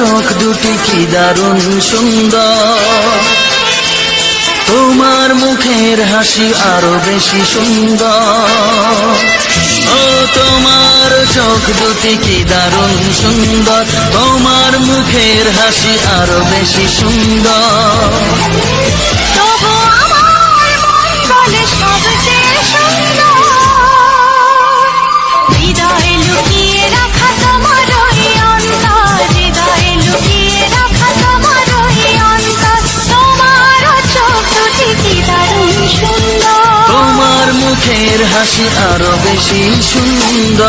চোখ দুটি কি দারুণ সুন্দর, তোমার মুখের হাসি আরো বেশি সুন্দর। ও তোমার চোখ দুটি কি দারুণ সুন্দর, তোমার মুখের হাসি আরো বেশি সুন্দর। তবু আমার মন বলে সবচেয়ে সুন্দর, হৃদয়ে লুকিয়ে রাখা তোমার ওই অন্তর, হৃদয়ে লুকিয়ে রাখা তোমার ওই অন্তর। তোমার চোখ দুটি কি দারুণ সুন্দর, তোমার মুখের হাসি আরো বেশি সুন্দর।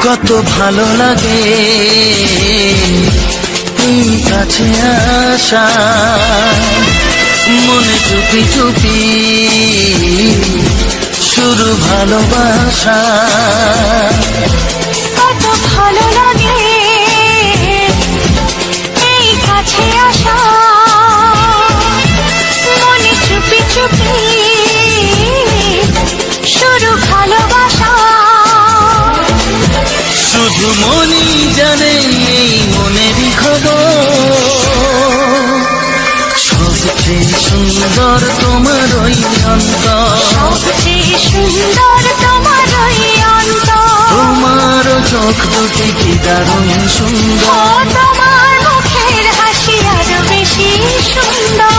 কত ভালো লাগে এই কাছে আসা, মনে চুপি চুপি শুরু ভালোবাসা। কত ভালো লাগে এই কাছে আসা, মনে চুপি চুপি শুরু ভালোবাসা। শুধু মনই জানে এই মনেরই খবর, সবচেয়ে সুন্দর তোমার ওই অন্তর, সবচেয়ে সুন্দর তোমার ওই অন্তর। তোমার চোখ দুটি কি দারুণ সুন্দর, তোমার মুখের হাসি আরো বেশি সুন্দর।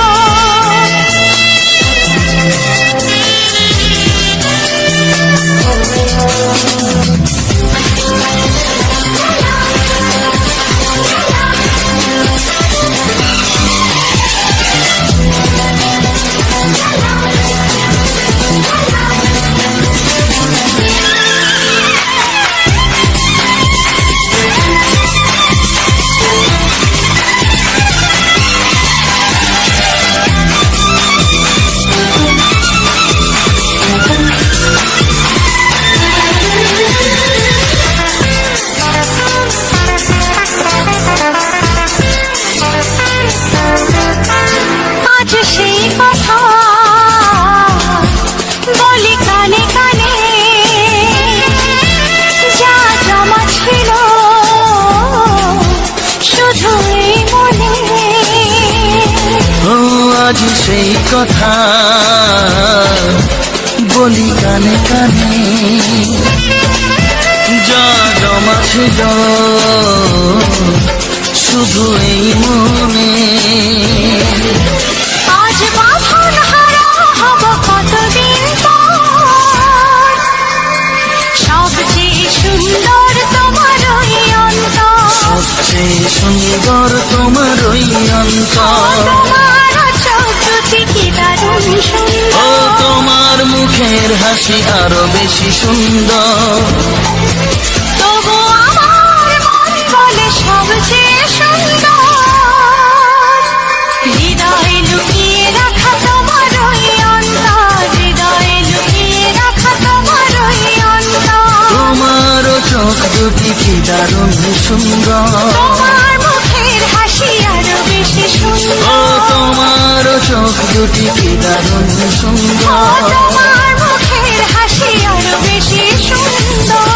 আজ সেই কথা বলি কানে কানে, যা জমা ছিল শুধু এই মনে। ও আজ সেই কথা বলি কানে কানে, যা জমা ছিল শুধু এই মনে। আজ বাঁধন হারা হব কতদিন পর, সবচেয়ে সুন্দর তোমার ওই অন্তর, সবচেয়ে সুন্দর তোমার ওই অন্তর। তোমার চোখ দুটি কি দারুণ ও সুন্দর, তোমার মুখের হাসি আরো বেশি সুন্দর। তবু আমার মন বলে সবচেয়ে সুন্দর, হৃদয়ে লুকিয়ে রাখা তোমার ওই অন্তর, হৃদয়ে লুকিয়ে রাখা তোমার ওই অন্তর। তোমার চোখ দুটি কি দারুণ সুন্দর, তোমার মুখের হাসি আরো বেশি ও সুন্দর, তোমার চোখ দুটি কি দারুণ সুন্দর। তোমার মুখের হাসি আরো বেশি সুন্দর।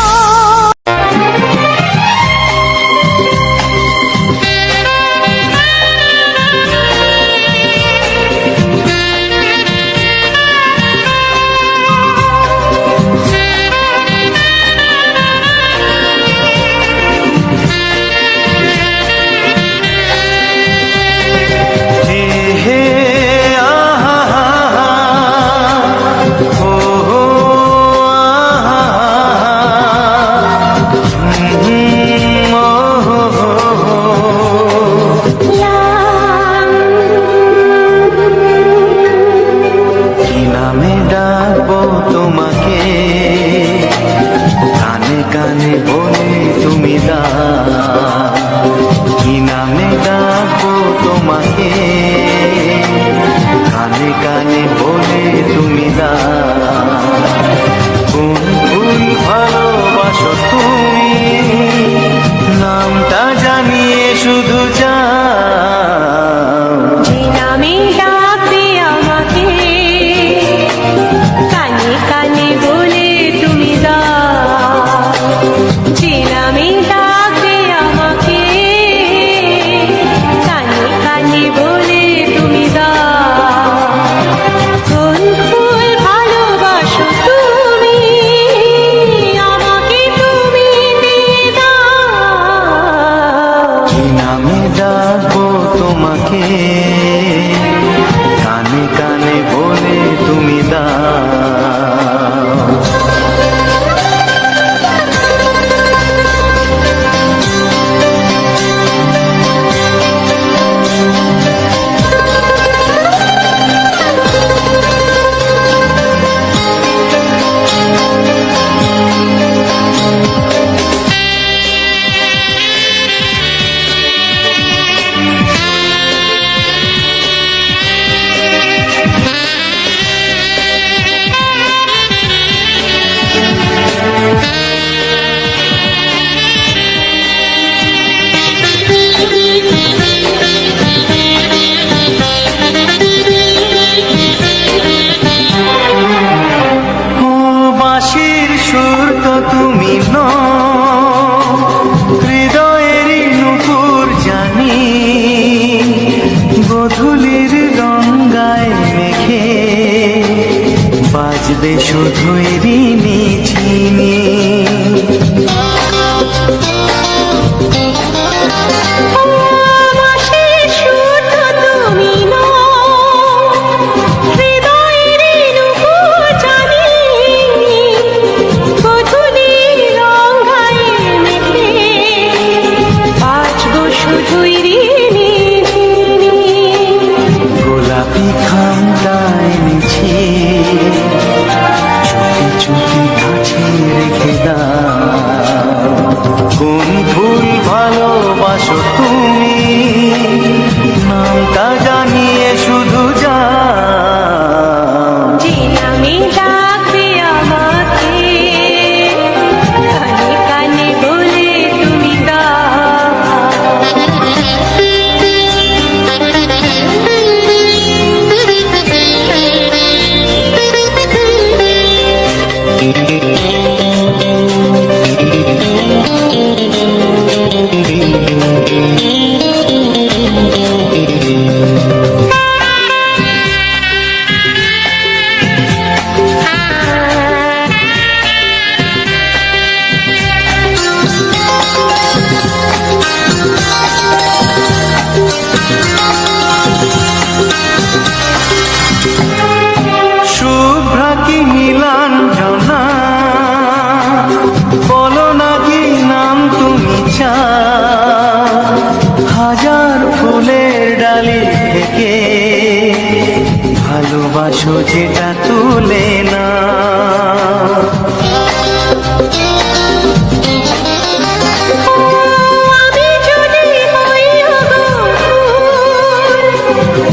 তবে শুধুই ঋণী চিনি। মাসে শুধু তুমি নও, হৃদয়ের নুপুর জানি, গধূলির রঙায় মেখে বাঁচবো শুধুই ঋণী চিনি। গোলাপি খামটা এনেছি, চুপি চুপি কাছে রেখে দাও। কোন ফুল ভালোবাসো তুমি, নামটা জানিয়ে শুধু যাও। যে নামে ডাকবে আমাকে, কানে কানে বলে তুমি শুভ্রা কি নীলাঞ্জনা, বলো না কি নাম তুমি চাও। হাজার ফুলের ডালি থেকে ভালোবাসো যেটা তুলে না। আমি যদি হই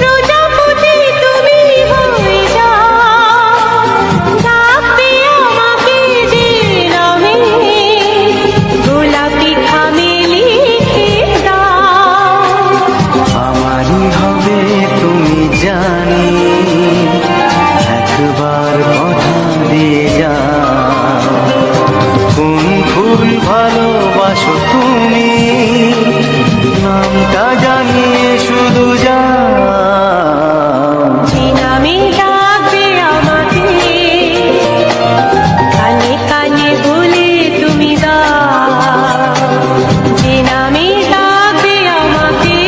প্রজাপতি, তুমি হয়ে যাও, ডাকবে আমাকে যে নামে, গোলাপি খামে লিখে দাও। আমারই হবে তুমি জানি, একবার কথা দিয়ে যাও। কোন ফুল ভালোবাসো তুমি, নামটা জানিয়ে শুধু যাও। যে নামে ডাকবে আমাকে, কানে কানে বলে তুমি দাও। যে নামে ডাকবে আমাকে,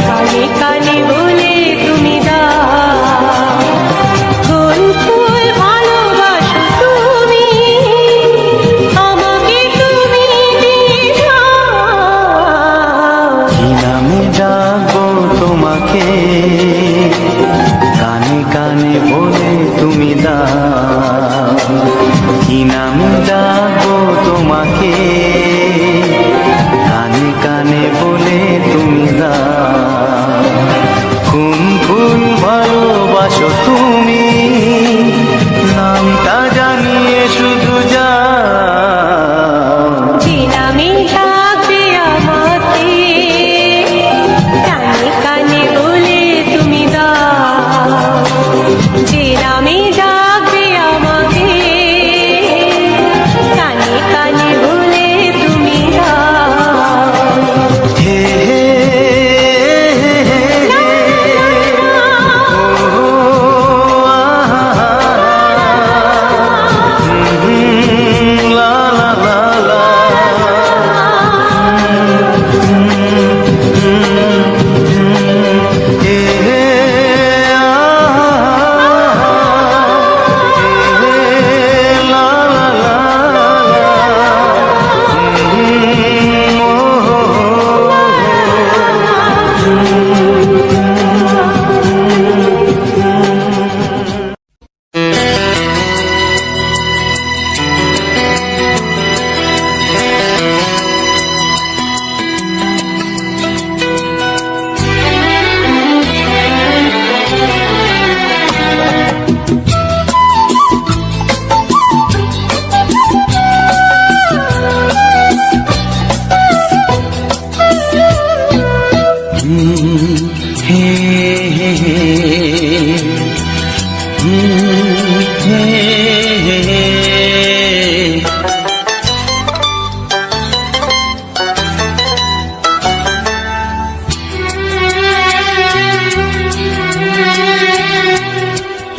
কানে কানে বলে তুমি দাও। কোন ফুল ভালোবাসো তুমি, আমাকে তুমি দিয়ে দাও। কি নামে ডাকবো তোমাকে, কানে কানে বলে তুমি দাও। কি নামে ডাকবো তোমাকে, কানে কানে বলে তুমি দাও। কোন ফুল ভালোবাসো তুমি, নামটা জানিয়ে শুধু যাও। যে নামে ডাকবে আমাকে, কানে কানে বলে তুমি দাও। যে নামে ডাকবে আমাকে, কানে কানে বলে তুমি দাও। হে হে হে হে ও লা লা লা লা। হে হে লা লা লা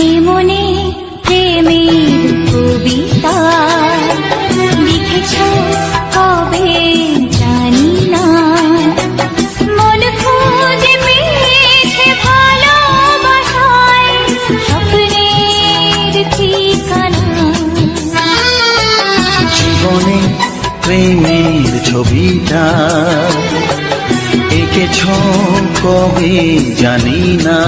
এ মনে লিখেছ কবে জানি না,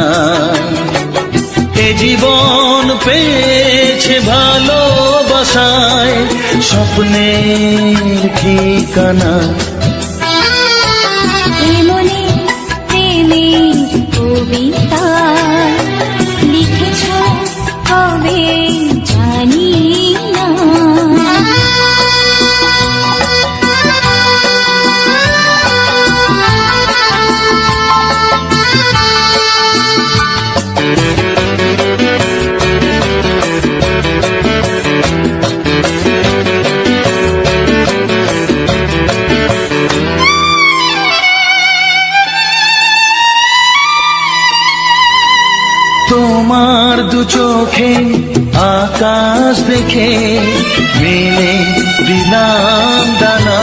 এ জীবন পেয়েছে ভালোবাসায় স্বপ্নের ঠিকানা। মনে প্রেমের কবিতা লিখেছ কবে জানি না। তোমার দু চোখে আকাশ দেখে মেলে দিলাম দানা।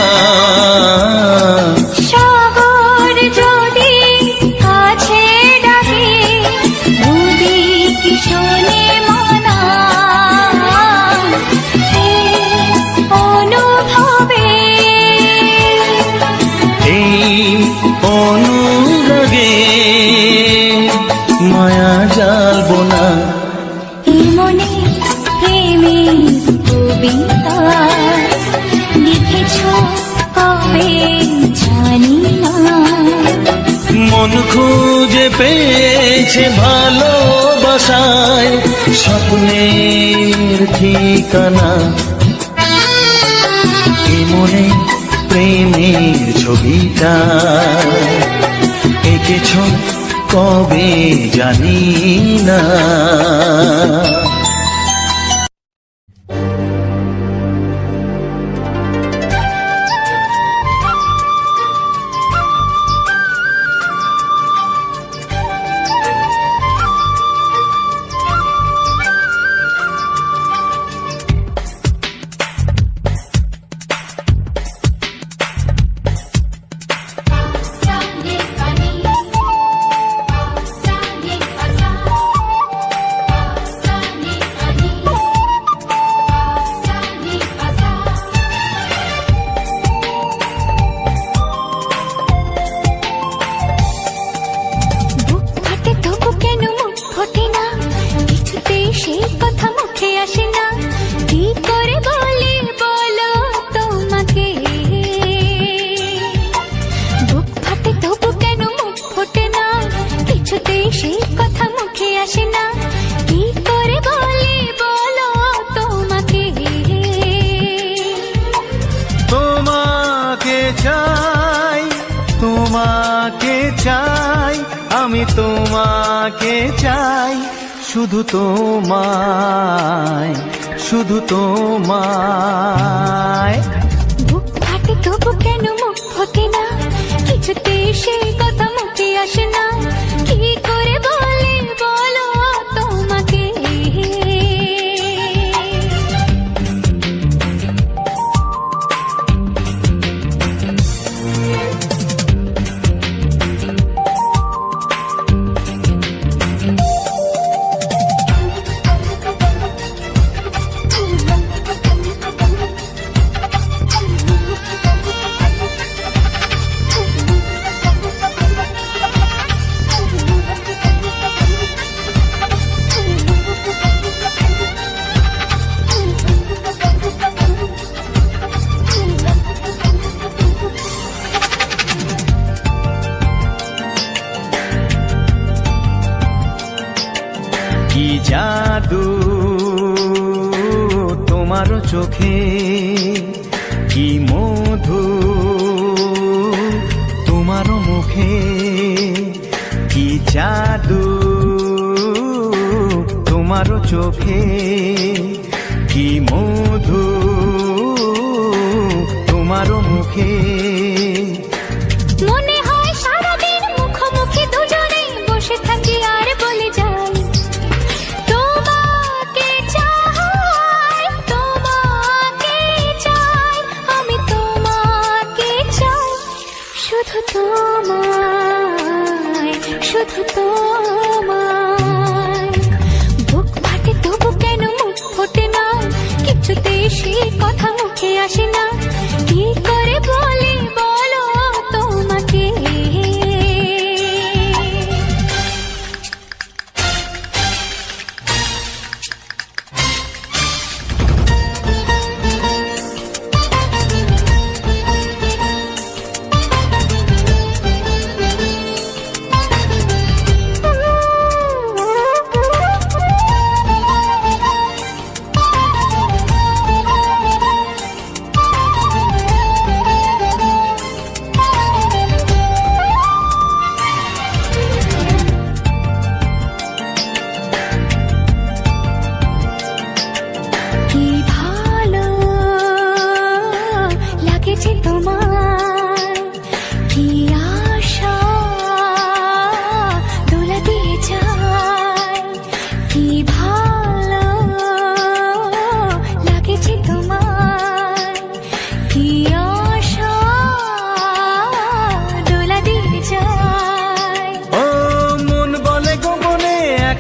সাগর যদি কাছে ডাকে নদী কি শোনে মনা, এই অনুভবে এই অনুরাগে মায়া জ্বালবো না। এই মনে প্রেমের কবিতা লিখেছ কবে জানি না। মন খুঁজে পেয়েছে ভালোবাসায় স্বপ্নের ঠিকানা। এ মনে প্রেমের ছবিটা এঁকেছ কবে জানি না। তোমাকে চাই, আমি তোমাকে চাই, শুধু তোমায়, শুধু তোমায়। বুক ফাটে তবু কেন মুখ ফোটে না, কিছুতে সেই কথা মুখে আসে না, কি করে বলে বলো তোমাকে। কি জাদু তোমার চোখে, কি মধু তোমার মুখে, কি জাদু তোমার চোখে, কি মধু তোমার মুখে। মনে হয় সারাদিন মুখোমুখি দুজনে বসে থাকি আর বলে যাই, তোমাকে চাই, তোমাকে চাই, আমি তোমাকে চাই, শুধু তোমায়, শুধু তোমায়। বুক ফাটে তবু কেন মুখ ফোটে না, কিছুতে সে কথা মুখে আসে না, কি করে বলে বলো তোমাকে।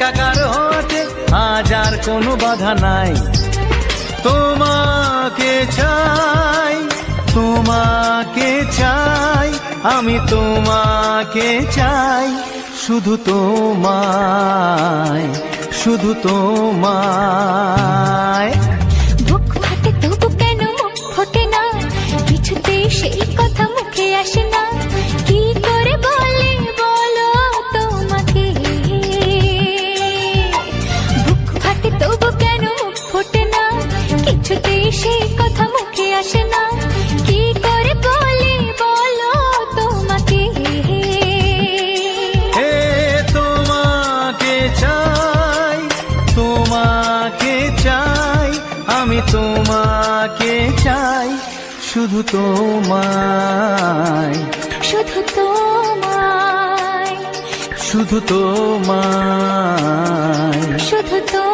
একাকার হতে আজ আর কোনো বাধা নাই। তোমাকে চাই, তোমাকে চাই, আমি তোমাকে চাই, শুধু তোমায়, শুধু তোমায়। বুক ফাটে তবু কেন মুখ ফোটে না, কিছুতেই সেই কথা মুখে আসে না, কি করে বলে বলো তোমাকে। বুক ফাটে তবু কেন মুখ ফোটে না, কিছুতেই সেই কথা মুখে আসে না, কি করে বলে বলো তোমাকে। হে তোমাকে চাই, তোমাকে চাই, আমি তোমাকে চাই, শুধু তোমায়, শুধু তোমায়, শুধু তোমায়। শুধু তোমায়।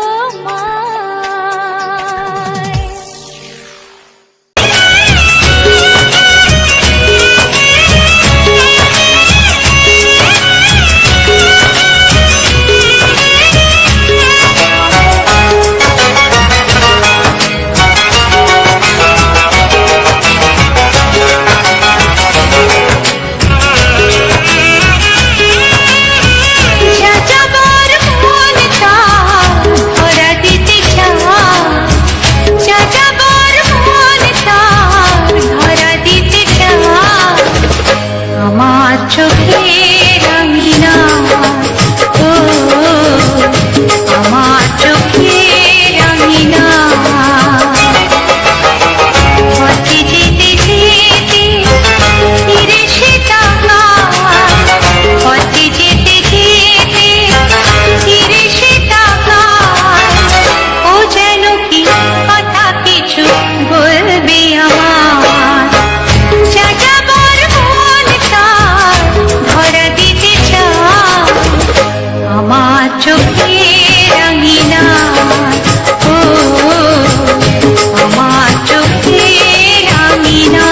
যাযাবর মন তার ধরা দিতে চায়, যাযাবর মন তার ধরা দিতে চায়, আমার চোখের আঙিনা, ও আমার চোখের আঙিনা। পথে যেতে যেতে ফিরে সে তাকায়, পথে যেতে যেতে ফিরে সে তাকায়, ও যেন কি কথা কিছু বলবে আমার। যাযাবর মন তার ধরা দিতে চায়, আমার চোখের আঙিনা, ও আমার চোখের আঙিনা।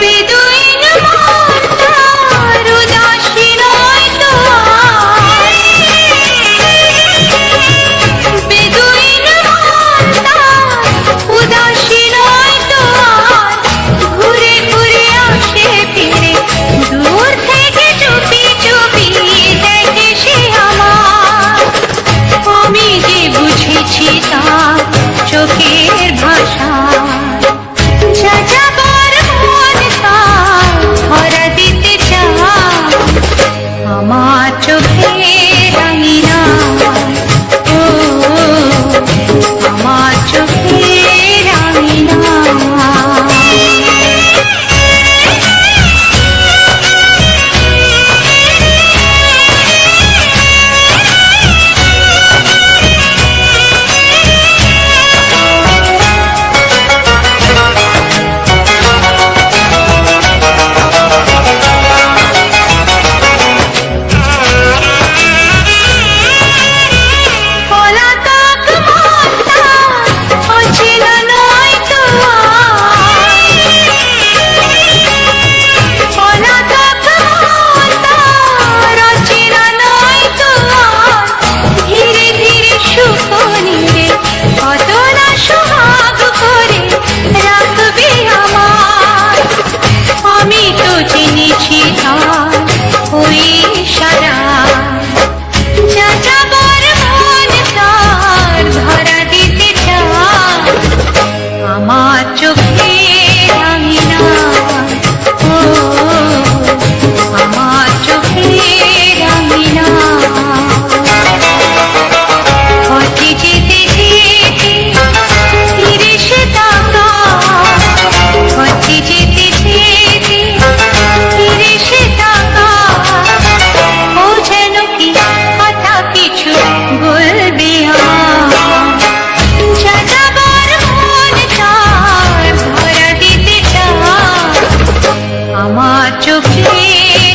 বেদুইন মন তার উদার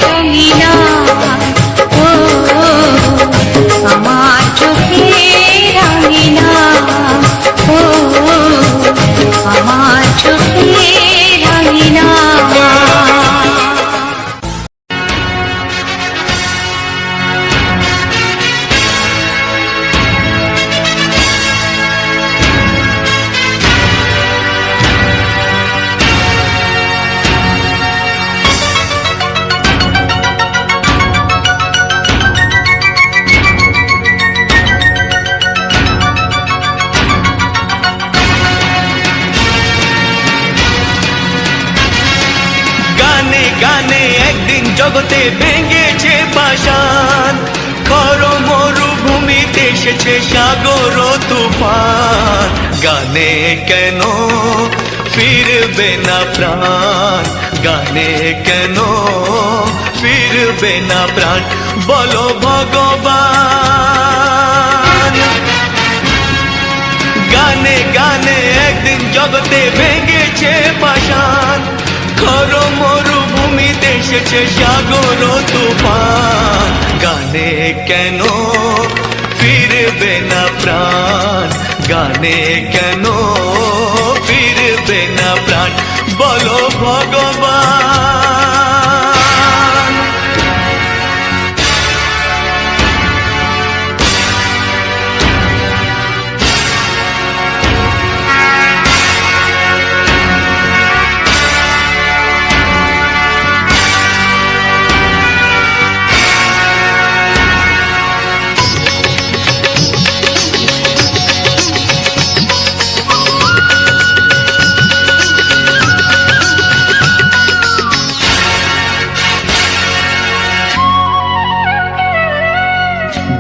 রঙিনা ও আমার চোখে রঙিনা ও আমার চোখে রঙিনা। গানে গানে একদিন জগতে ভেঙেছে পাষাণ, খর মরুভূমিতে এসেছে সাগর তুফান। গানে কেন ফিরবে না প্রাণ, গানে কেন ফিরবে না প্রাণ, বলো ভগবান। গানে গানে একদিন জগতে ভেঙেছে পাষাণ, খর মরুভূমিতে এসেছে সাগর তুফান। গানে কেন ফিরবে না প্রাণ, গানে কেন ফিরবে না প্রাণ, বলো ভগবান।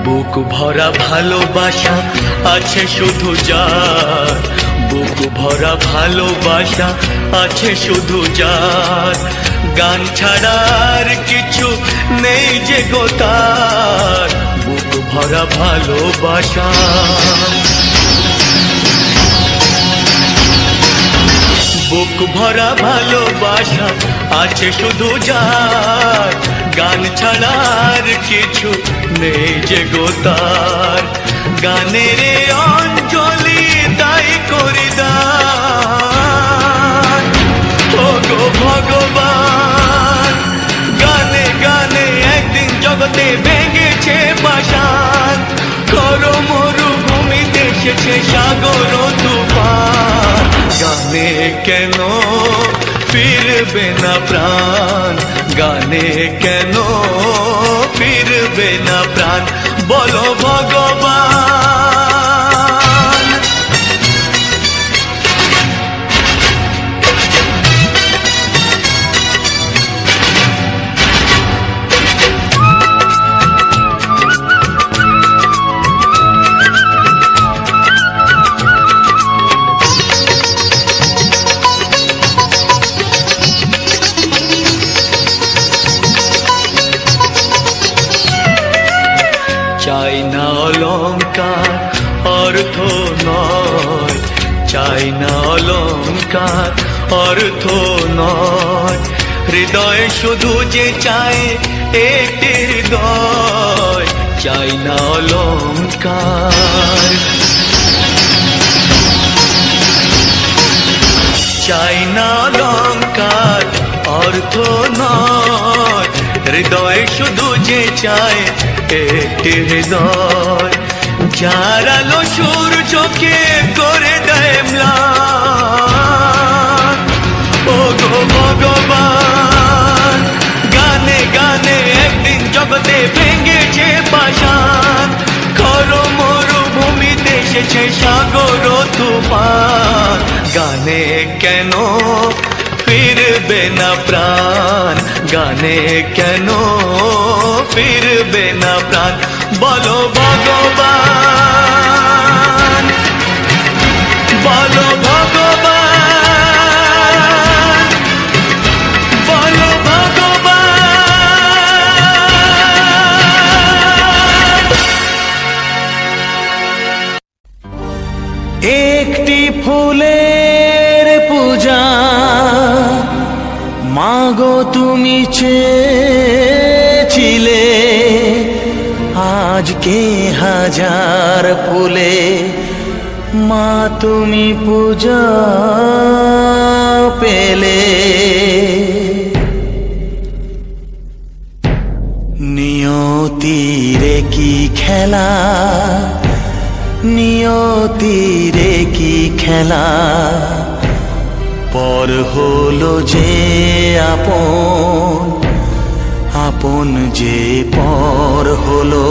বুক ভরা ভালোবাসা আছে শুধু যার, বুক ভরা ভালোবাসা আছে শুধু যার, গান ছাড়ার কিছু নেই যে গো তার, বুক ভরা ভালোবাসা। বুক ভরা ভালোবাসা আছে শুধু যার, গান ছাড়ার কিছু নেই যে গো তার, গানের অঞ্জলি তাই করি দান, ও গো ভগবান। গানে গানে একদিন জগতে ভেঙেছে পাষাণ, খর মরুভূমিতে এসেছে সাগর তুফান। গানে কেন ফিরবে না প্রাণ, গানে কেন ফিরবে না প্রাণ, বলো ভগবান। চাই না অলংকার অর্থ নয়, চাই না অলংকার অর্থ নয়, হৃদয় শুধু যে চায় একটি হৃদয়, চাই না অলংকার। চাই না অলংকার অর্থ নয়, হৃদয় শুধু যে চায় একটি হৃদয়, যার আলো সূর্যকে করে দেয় ম্লান, ও গো ভগবান। গানে গানে একদিন জগতে ভেঙেছে পাষাণ, খর মরুভূমিতে এসেছে সাগর তুফান। গানে কেন ফিরবে না প্রাণ, গানে কেন ফিরবে না প্রাণ, বলো ভগবান, বলো ভগবান, বলো ভগবান। একটি ফুলের পূজা মাগো তুমি চেয়ে আজকে হাজার ফুলে মা তুমি পূজা পেলে। নিয়তিরে কি খেলা, নিয়তিরে কি খেলা, পর হলো যে আপন, আপন যে পর হলো।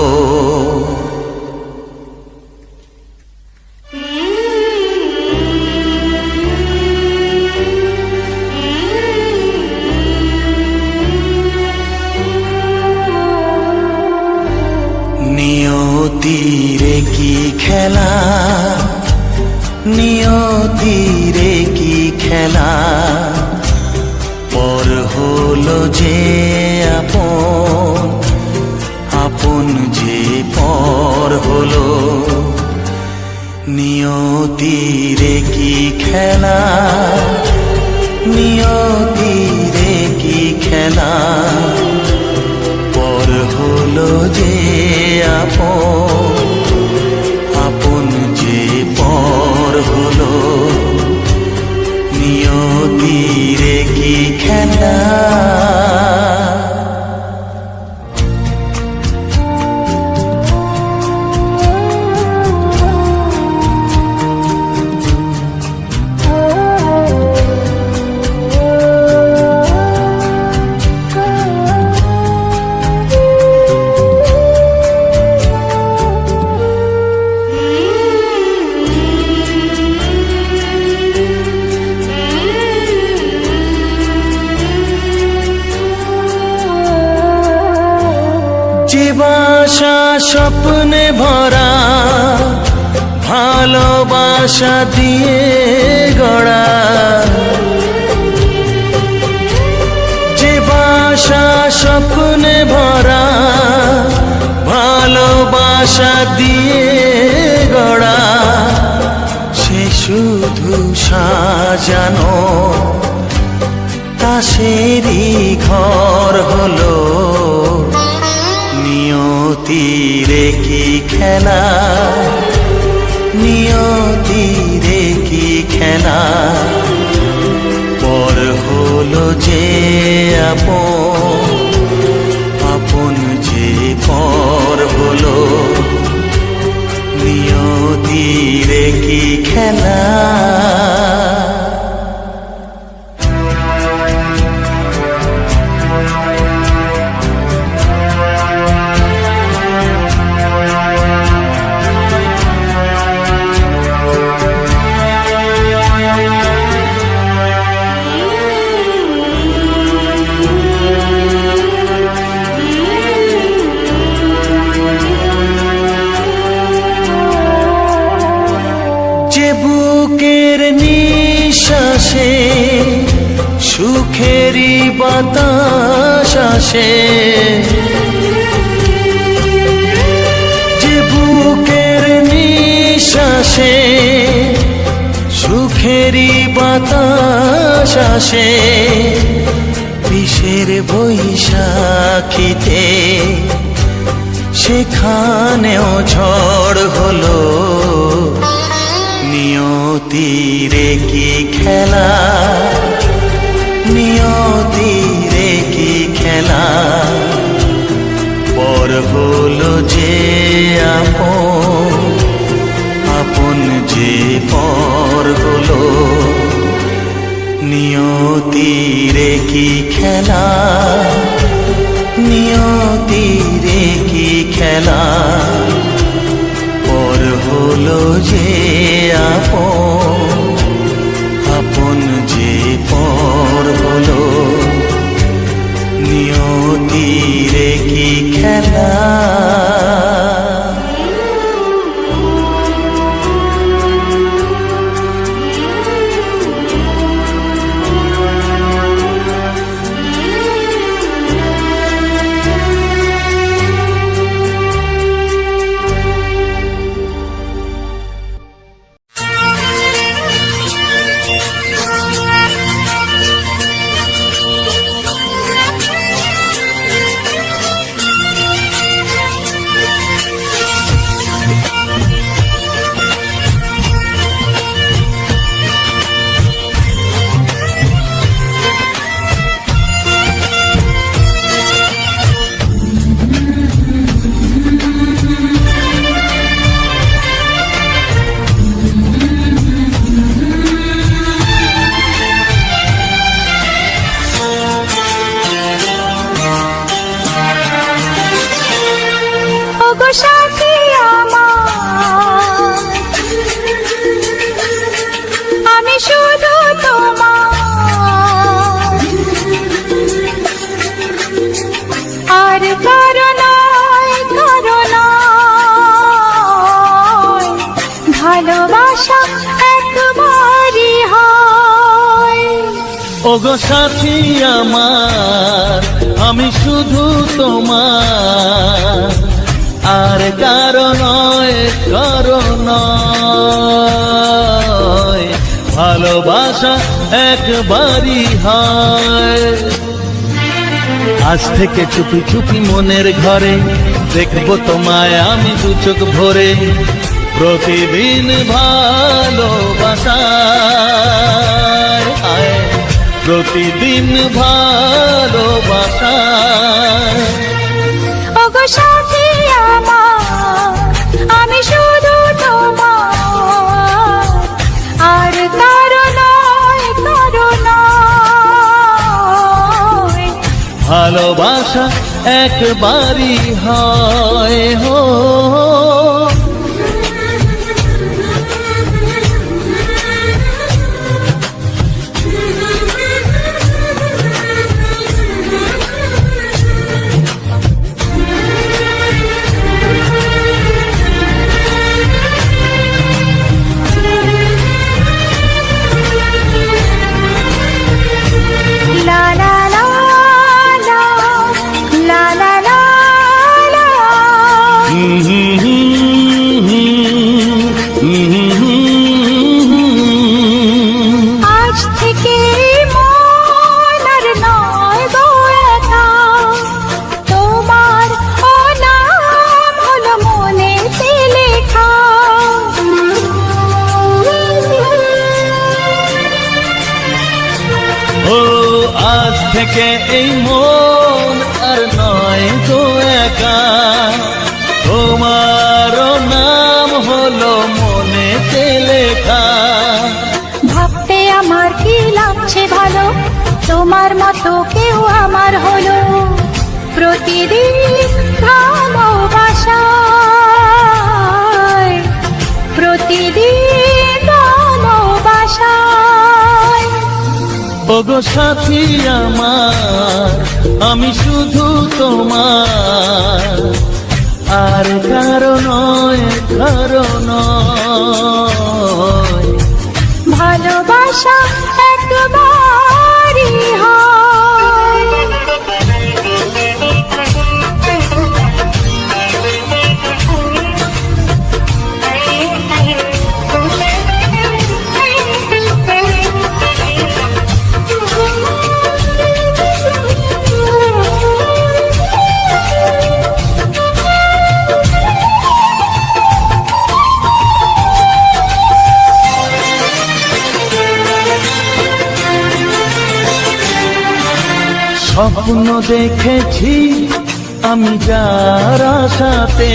নিয়তিরে কি খেলা, নিয়তিরে কি খেলা, পর হলো যে আপন, আপন যে পর হলো। নিয়তিরে কি খেলা, নিয়তিরে কি খেলা, পর হলো যে আপন, আপন যে পর হলো। নিয়তিরে কি খেলা। যে বাসা স্বপ্নে ভরা, ভালোবাসা দিয়ে গড়া, যে বাসা স্বপ্নে ভরা, ভালোবাসা দিয়ে গড়া, সে শুধু সাজানো তাসেরই ঘর হলো। নিয়তিরে কি খেলা, নিয়তিরে কি খেলা, পর হলো যে আপন, আপন যে পর হলো। নিয়তিরে কি খেলা। যে বুকের নিঃশ্বাসে সুখেরই বাতাস আসে, যে বুকের নিঃশ্বাসে সুখেরই বাতাস আসে, বিষের বৈশাখীতে সেখানেও ঝড় হলো। নিয়তিরে কি খেলা, নিয়তিরে কি খেলা, পর হলো যে আপন, আপন যে পর হলো। নিয়তিরে কি খেলা, নিয়তিরে কি খেলা, পর হলো যে আপন, আপন যে পর হলো। নিয়তিরে কি খেলা। ওগো সাথী আমার, আমি শুধু তোমার, আর কারো নয়, কারো নয়। ভালোবাসা একবারই হয়। আজ থেকে চুপি চুপি মনের ঘরে দেখবো তোমায় আমি দু চোখ ভরে। প্রতিদিন ভালোবাসায়, আয়, প্রতিদিন ভালোবাসায়। ওগো সাথী আমার, আমি শুধু তোমার, আর কারো নয়, কারো নয়। ভালোবাসা একবারই হয় হো। লা লা লা লা, লা লা লা লা। আজ থেকে মন আর নয় গো একা, তোমার ও নাম হলো মনেতে লেখা। ও আজ থেকে এই মন আর নয় তো একা, তোমারও নাম হলো মনেতে লেখা। ভাবতে আমার কি লাগছে ভালো, তোমার মতো কেউ আমার হলো। প্রতিদিন ভালোবাসায়, প্রতিদিন ভালোবাসায়। ওগো সাথী আমার, আমি শুধু তোমার, আর কারো নয়, কারো নয়। ভালোবাসা একবারই হয়। স্বপ্ন দেখেছি আমি যার আশাতে,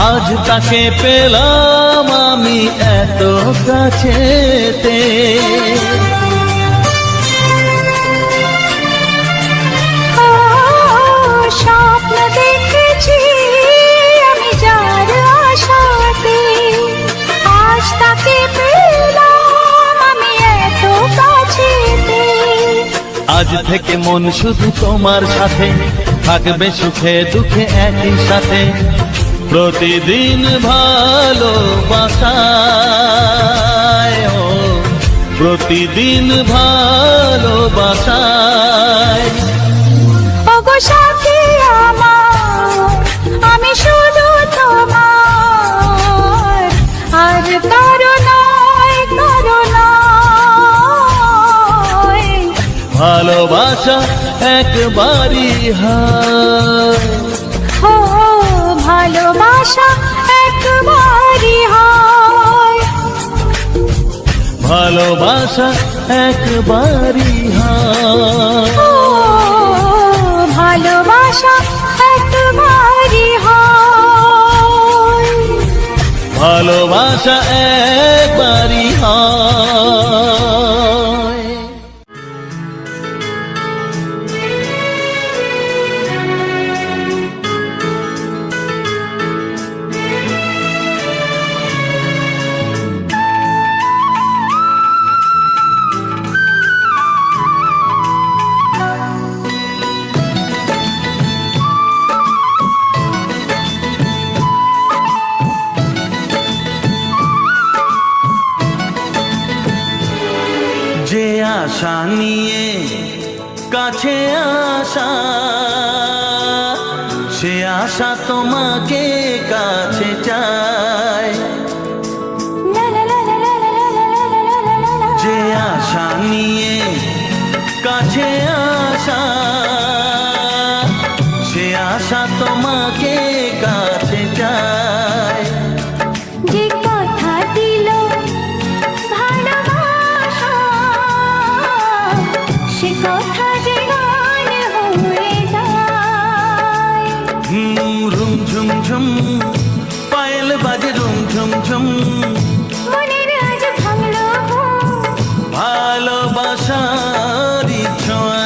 আজ তাকে পেলাম আমি এত কাছেতে। স্বপ্ন দেখেছি আমি যার আশাতে, আজ তাকে পেলাম আমি এত কাছেতে। আজ থেকে মন শুধু তোমার সাথে, থাকবে সুখে দুঃখে একই সাথে। প্রতিদিন ভালোবাসায়, ও প্রতিদিন ভালোবাসায়। ওগো সাথী আমার, আমি শুধু তোমার, আর কারো নয়, কারো নয়। ভালোবাসা একবারই হয়। ও ভালোবাসা একবারই হয়। ভালোবাসা একবারই হয়। ও ভালোবাসা একবারই হয়। ভালোবাসা একবারই হয়। আশা নিয়ে কাছে আসা, সে আশা তোমাকে কাছে চায়। লা লা লা লা লা লা লা লা লা লা লা লা। যে আশা নিয়ে কাছে আসা, সে আশা তোমাকে কাছে চায়। যে কথা দিল ভালোবাসা, সে কথা যে গান হয়ে যায়। রুম ঝুম ঝুম পায়েল বাজে, রুম ঝুম ঝুম মনের আজ ভাঙলো ঘুম, ভালোবাসার ছোঁয়া।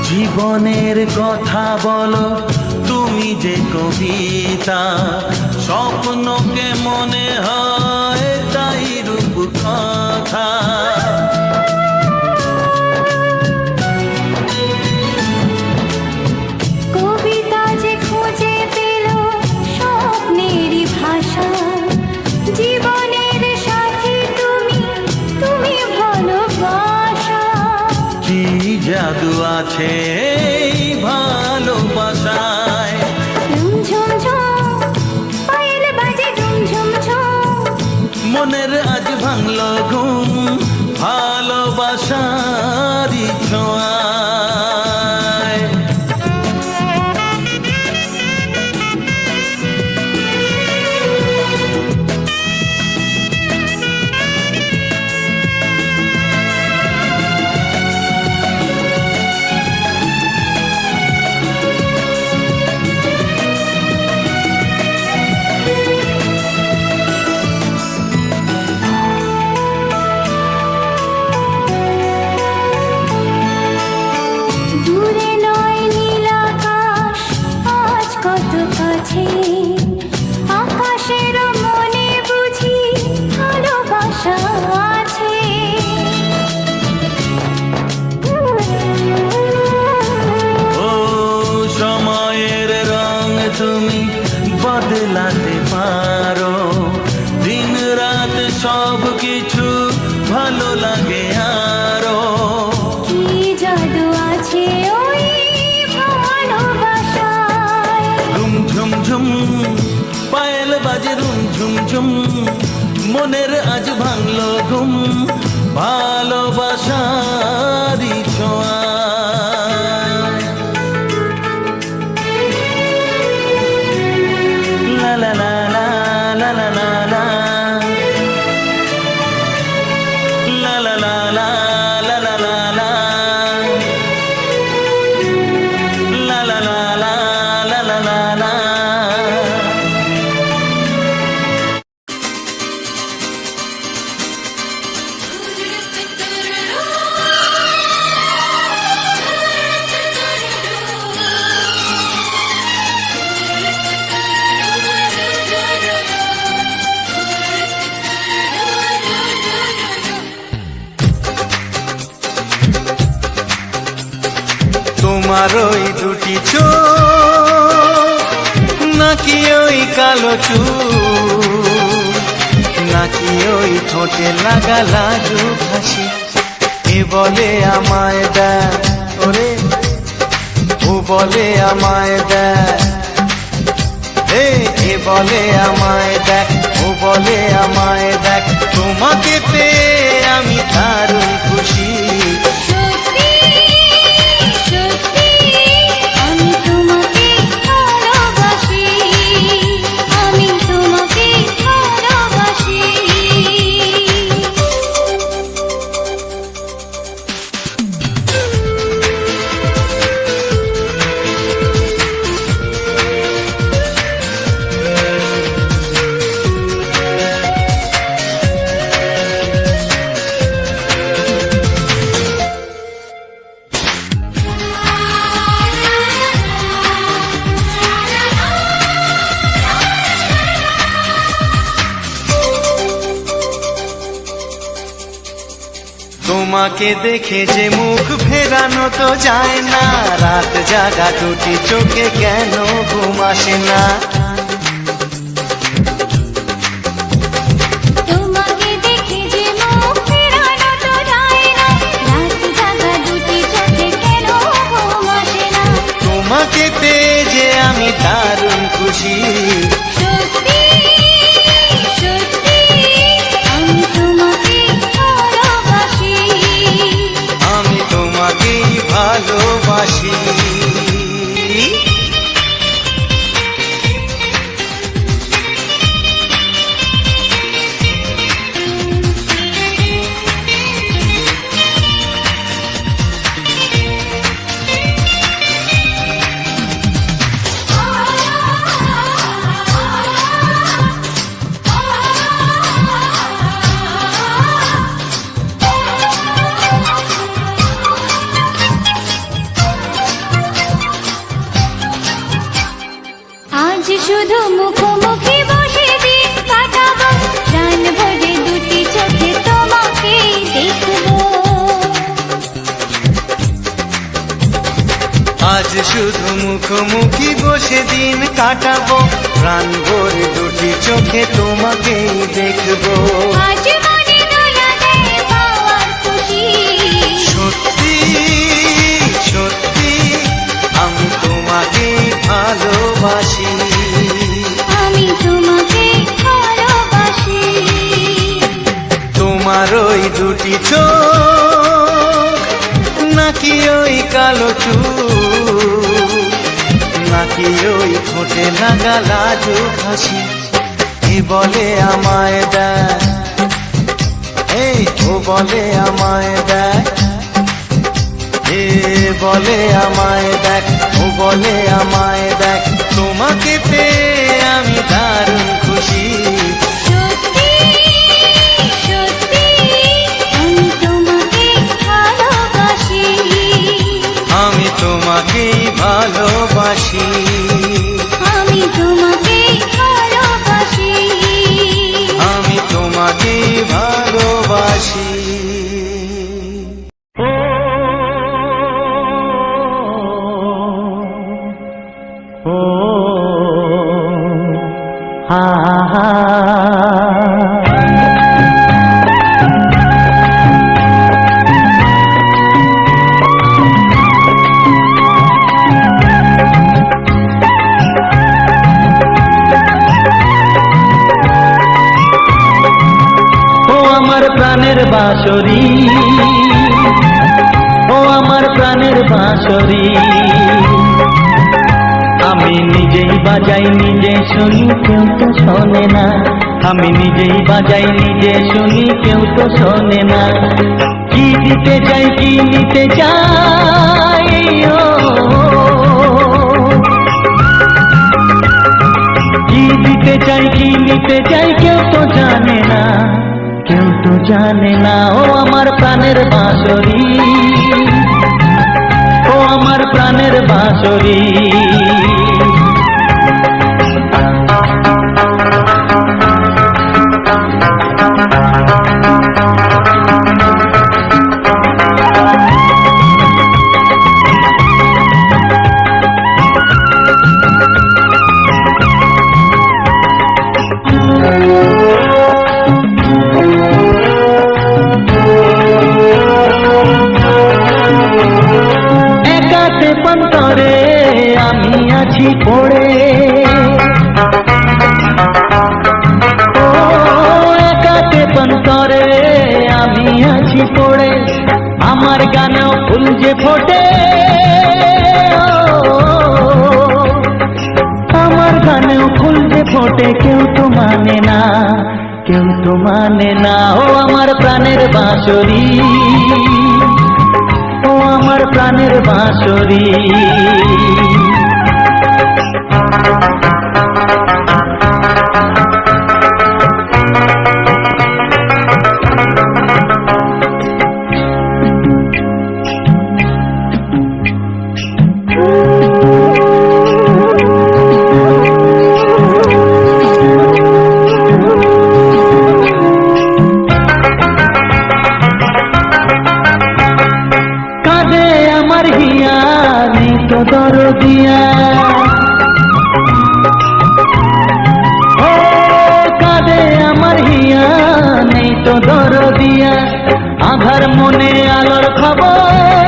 জীবনের কথা বলো তুমি যে কবিতা, স্বপ্নকে মনে হয় তাই রূপ কথা। কবিতা যে খুঁজে পেল স্বপ্নেরই ভাষা। জীবনের সাথী তুমি, তুমি ভালোবাসা। কি জাদু আছে এই ভালোবাসায়। ঝুম ঝুম ঝুম পায়েল বাজে, ঝুম ঝুম ঝুম মনের আজ ভাঙলো ঘুম, ভালোবাসার ছোঁয়ায়। দূরে নয় নীল আকাশ, আজ কত কাছে। আকাশের মনে বুঝি ভালোবাসা আছে। ও সময়ের রং তুমি বদলাতে পারো, দিন রাত সব কিছু ভালো লাগে আরো। কি জাদু আছে ওই ভালোবাসায়। রুম ঝুম ঝুম পায়েল বাজে, রুম ঝুম ঝুম মনের আজ ভাঙলো ঘুম, ভালোবাসার ছোঁয়া। লা লা লা লা লা লা লা লা। লা লা লা লা লা লা লা লা। লা লা লা লা লা লা লা লা। তোমার ওই দুটি চোখ, নাকি ওই কালো চুল, নাকি ওই ঠোঁটে লাগা লাজুক হাসি, এ বলে আমায় দেয় ওরে, ও বলে আমায় দেয়, এ বলে আমায় দেখ, ও বলে আমায় দেখ, তোমাকে পেয়ে আমি দারুণ খুশি। সত্যি সত্যি আমি তোমাকে ভালোবাসি, আমি তোমাকে ভালোবাসি। তোমাকে দেখে যে মুখ ফেরানো তো যায় না, রাত জাগা দুটি চোখে কেন ঘুম আসে না। তোমাকে দেখে যে মুখ ফেরানো তো যায় না, রাত জাগা দুটি চোখে কেন ঘুম আসে না। তোমাকে পেয়ে যে আমি দারুণ খুশি, সত্যি সত্যি আমি তোমাকে ভালোবাসি, আমি তোমাকেই ভালোবাসি। আজ শুধু মুখোমুখি বসে দিন কাটাবো, প্রাণ ভরে দুটি চোখে তোমাকে দেখবো। আজ শুধু মুখোমুখি বসে দিন কাটাবো, প্রাণ ভরে দুটি চোখে তোমাকেই দেখবো। আজ মনে দোলা দেয় পাওয়ার খুশি, সত্যি সত্যি আমি তোমাকেই ভালোবাসি, আমি তোমাকে ভালোবাসি। তোমার ওই দুটি চোখ নাকি ওই কালো চুল, নাকি ওই ঠোঁটে লাগা লাজুক হাসি, এ বলে আমায় দেয়, এই ও বলে আমায় দেয়, এ বলে আমায় দেখ, ও বলে আমায় দেখ, তোমাকে পেয়ে আমি দারুণ খুশি। সত্যি সত্যি আমি তোমাকে ভালোবাসি, আমি তোমাকেই ভালোবাসি, আমি তোমাকে ভালোবাসি, আমি তোমাকেই ভালোবাসি। প্রাণের বাঁশরি, ও আমার প্রাণের বাঁশরি, আমি নিজেই বাজাই নিজে শুনি কেউ তো শোনে না, আমি নিজেই বাজাই নিজে শুনি কেউ তো শোনে না। কি দিতে চাই কি নিতে চাই, ও কি দিতে চাই কি নিতে চাই কেউ তো জানে না, কেউ তো জানে না। ও আমার প্রাণের বাঁশরি, ও আমার প্রাণের বাঁশরি, একাতে পন্তরে আমি আছি পড়ে, ও একাতে পন্তরে আমি আছি পড়ে, আমার গানেও ফুল যে ফোটে, আমার গানেও ফুল যে ফোটে, কেউ তো মানে না, কেউ তো মানে না। ও আমার প্রাণের বাঁশরি, ও আমার প্রাণের বাঁশরি, দরদিয়া, ও কাঁদে আমার হিয়া, নেই তো দরদিয়া, আধার মনে আলোর খবর,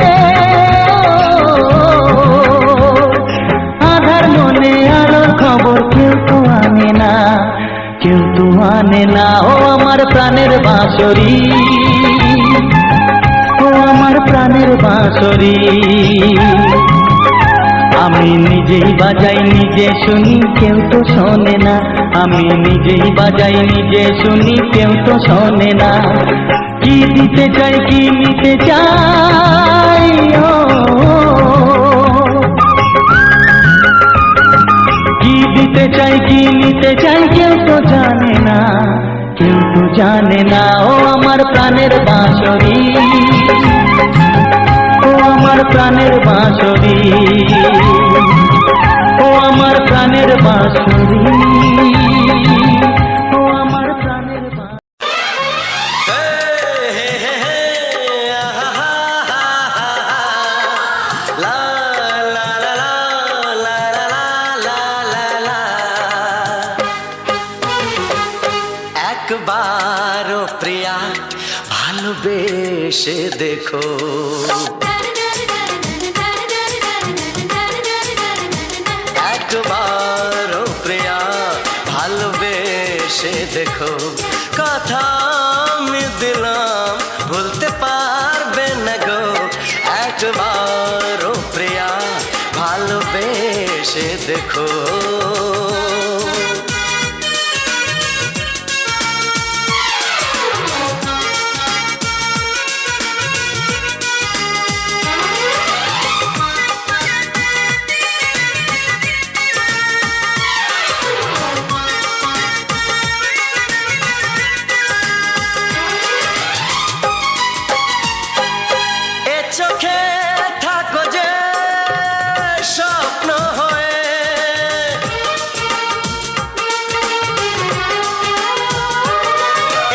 আধার মনে আলোর খবর কেউ তো আনে না, কেউ তো আনে না। ও আমার প্রাণের বাঁশরি, ও আমার প্রাণের বাঁশরি, আমি নিজেই বাজাই নিজে শুনি কেউ তো শোনে না, আমি নিজেই বাজাই নিজে শুনি কেউ তো শোনে না। কি দিতে চাই কি নিতে চাই, ও কি দিতে চাই কি নিতে চাই কেউ তো জানে না, কেউ তো জানে না। ও আমার প্রাণের বাঁশরি, ও আমার প্রাণের বাঁশরি, ও আমার প্রাণের বাঁশরি, ও আমার প্রাণের বাঁশরি। একবারও প্রিয়া ভালোবেসে দেখো, একবারও প্রিয়া ভালোবেসে দেখো, কথা আমি দিলাম ভুলতে পারবে না গো, একবারও প্রিয়া ভালোবেসে দেখো। চোখে থাকো যে স্বপ্ন হয়ে,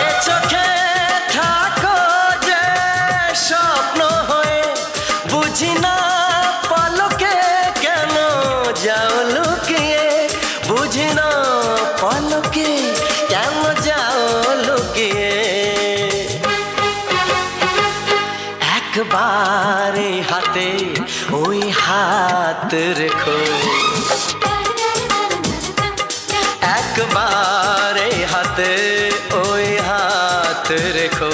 এ চোখে থাকো যে স্বপ্ন হয়ে, বুঝি না পলকে কেন যাও লুকিয়ে, বুঝি না পলকে কেন যাও লুকিয়ে। একবারে হাতে ওই হাত রেখো, একবারে হাতে ওই হাত রেখো,